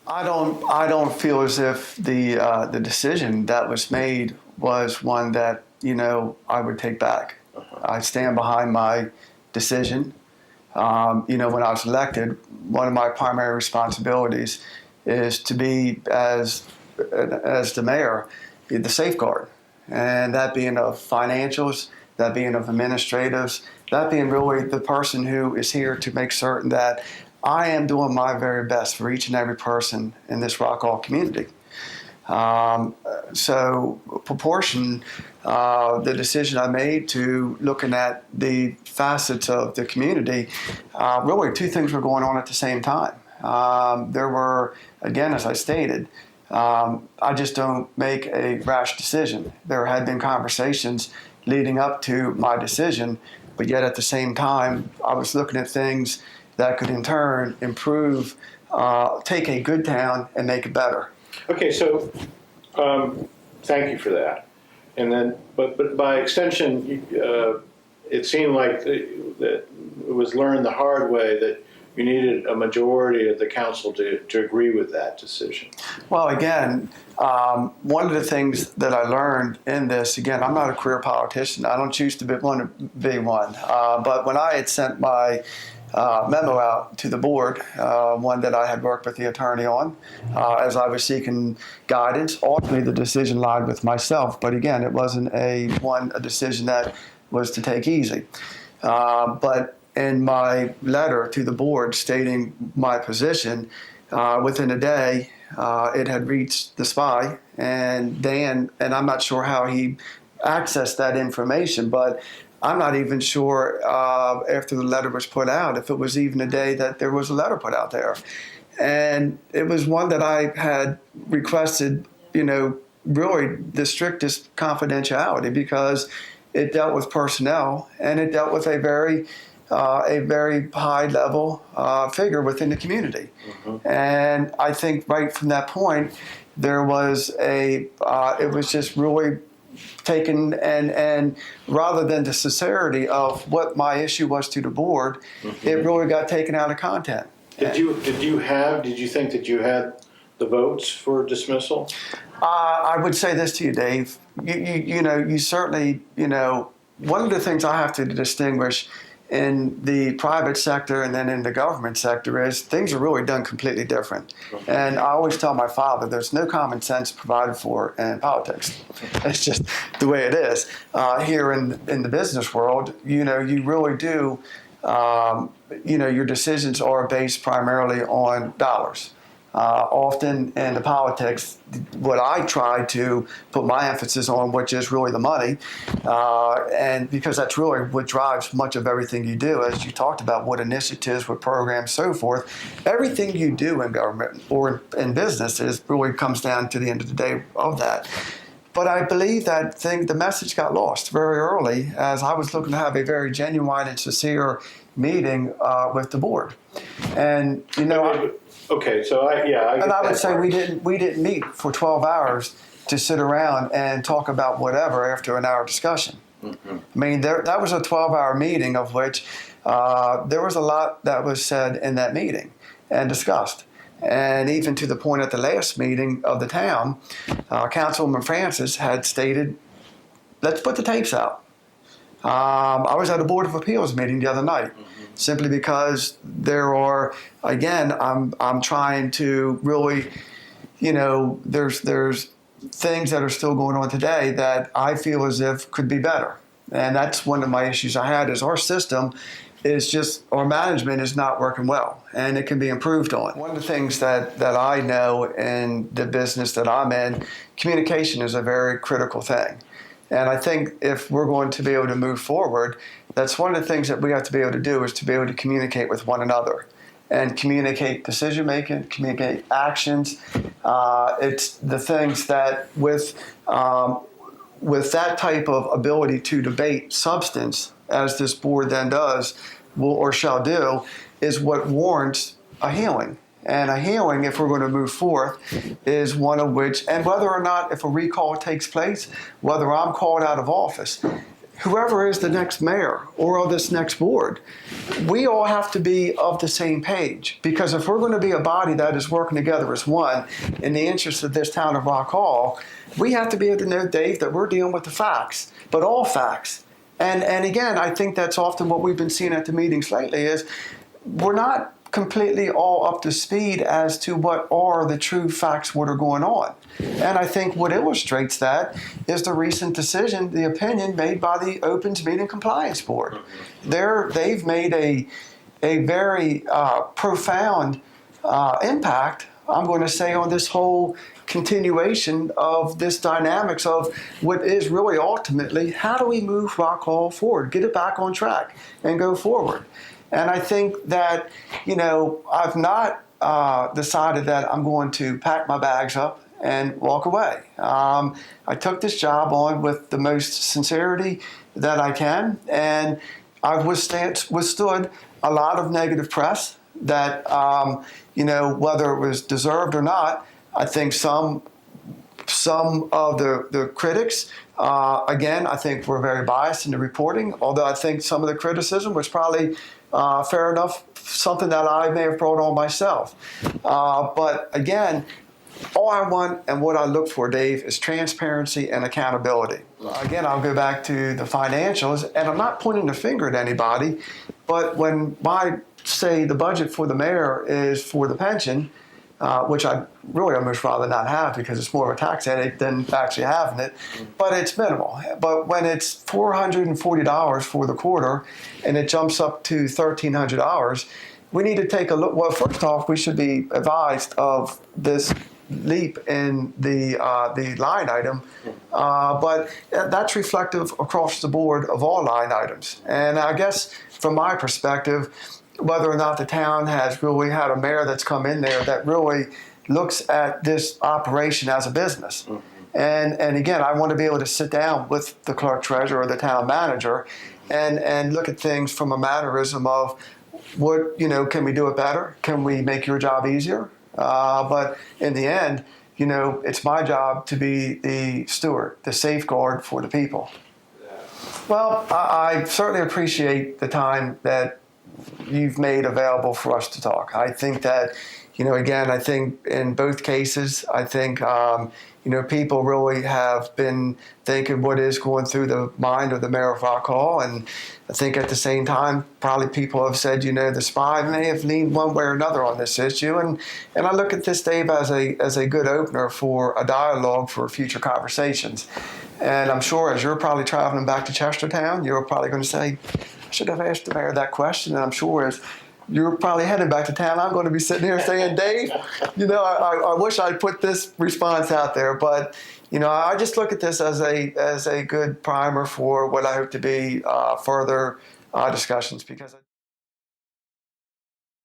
I don't feel as if the decision that was made was one that I would take back. I stand behind my decision. When I was elected, one of my primary responsibilities is to be as the mayor, be the safeguard, and that being of financials, that being of administratives, that being really the person who is here to make certain that I am doing my very best for each and every person in this Rockall community. So proportion the decision I made to looking at the facets of the community, really two things were going on at the same time. There were, again, as I stated, I just don't make a rash decision. There had been conversations leading up to my decision, but yet at the same time, I was looking at things that could in turn improve, take a good town and make it better. Okay, so thank you for that. And then, but by extension, it seemed like that it was learned the hard way that you needed a majority of the council to agree with that decision. Well, again, one of the things that I learned in this, again, I'm not a career politician. I don't choose to want to be one. But when I had sent my memo out to the board, one that I had worked with the attorney on, as I was seeking guidance. Ultimately, the decision lied with myself, but again, it wasn't a decision that was to take easy. But in my letter to the board stating my position, within a day, it had reached the SPY, and Dan, and I'm not sure how he accessed that information, but I'm not even sure after the letter was put out if it was even a day that there was a letter put out there. And it was one that I had requested, really the strictest confidentiality because it dealt with personnel and it dealt with a very high level figure within the community. Mm-hmm. And I think right from that point, there was it was just really taken and rather than the sincerity of what my issue was to the board, mm-hmm. It really got taken out of content. Did you think that you had the votes for dismissal? I would say this to you, Dave. You certainly, one of the things I have to distinguish in the private sector and then in the government sector is things are really done completely different. Okay. And I always tell my father, there's no common sense provided for in politics. It's just the way it is. Here in the business world, you really do, your decisions are based primarily on dollars. Often in the politics, what I try to put my emphasis on, which is really the money, and because that's really what drives much of everything you do, as you talked about, what initiatives, what programs, so forth. Everything you do in government or in business really comes down to the end of the day of that. But I believe that the message got lost very early as I was looking to have a very genuine and sincere meeting with the board. And, okay, so I would say we didn't meet for 12 hours to sit around and talk about whatever after an hour discussion. Mm-hmm. I mean, that was a 12-hour meeting of which there was a lot that was said in that meeting and discussed. And even to the point at the last meeting of the town, Councilwoman Francis had stated, let's put the tapes out. I was at a Board of Appeals meeting the other night. Mm-hmm. Simply because there are, again, I'm trying to really, there's things that are still going on today that I feel as if could be better. And that's one of my issues I had is our system is just, our management is not working well and it can be improved on. One of the things that I know in the business that I'm in, communication is a very critical thing. And I think if we're going to be able to move forward, that's one of the things that we have to be able to do is to be able to communicate with one another and communicate decision-making, communicate actions. It's the things that with that type of ability to debate substance, as this board then does, will or shall do, is what warrants a healing. And a healing, if we're going to move forth, is one of which, and whether or not if a recall takes place, whether I'm called out of office, whoever is the next mayor or of this next board, we all have to be of the same page. Because if we're going to be a body that is working together as one in the interest of this town of Rock Hall, we have to be able to know, Dave, that we're dealing with the facts, but all facts. And again, I think that's often what we've been seeing at the meetings lately is we're not completely all up to speed as to what are the true facts, what are going on. And I think what illustrates that is the recent decision, the opinion made by the Opens Meeting Compliance Board. They've made a very profound impact, I'm going to say, on this whole continuation of this dynamics of what is really ultimately, how do we move Rock Hall forward, get it back on track and go forward? And I think that, I've not decided that I'm going to pack my bags up and walk away. I took this job on with the most sincerity that I can, and I've withstood a lot of negative press that, whether it was deserved or not, I think some of the critics, again, I think were very biased in the reporting, although I think some of the criticism was probably fair enough, something that I may have brought on myself. But again, all I want and what I look for, Dave, is transparency and accountability. Again, I'll go back to the financials, and I'm not pointing the finger at anybody, but when the budget for the mayor is for the pension, which I'd really almost rather not have because it's more of a tax headache than actually having it, but it's minimal. But when it's $440 for the quarter and it jumps up to $1,300, we need to take a look. Well, first off, we should be advised of this leap in the line item, but that's reflective across the board of all line items. And I guess from my perspective, whether or not the town has really had a mayor that's come in there that really looks at this operation as a business. And again, I want to be able to sit down with the clerk treasurer or the town manager and look at things from a mannerism of what, can we do it better? Can we make your job easier? But in the end, it's my job to be the steward, the safeguard for the people. Well, I certainly appreciate the time that you've made available for us to talk. I think that, again, I think in both cases, I think, people really have been thinking what is going through the mind of the mayor of Rock Hall. And I think at the same time, probably people have said, the SPY may have leaned one way or another on this issue. And I look at this, Dave, as a good opener for a dialogue for future conversations. And I'm sure as you're probably traveling back to Chestertown, you're probably going to say, I should have asked the mayor that question. And I'm sure as you're probably heading back to town, I'm going to be sitting here saying, Dave, I wish I'd put this response out there. But, I just look at this as a good primer for what I hope to be further discussions, because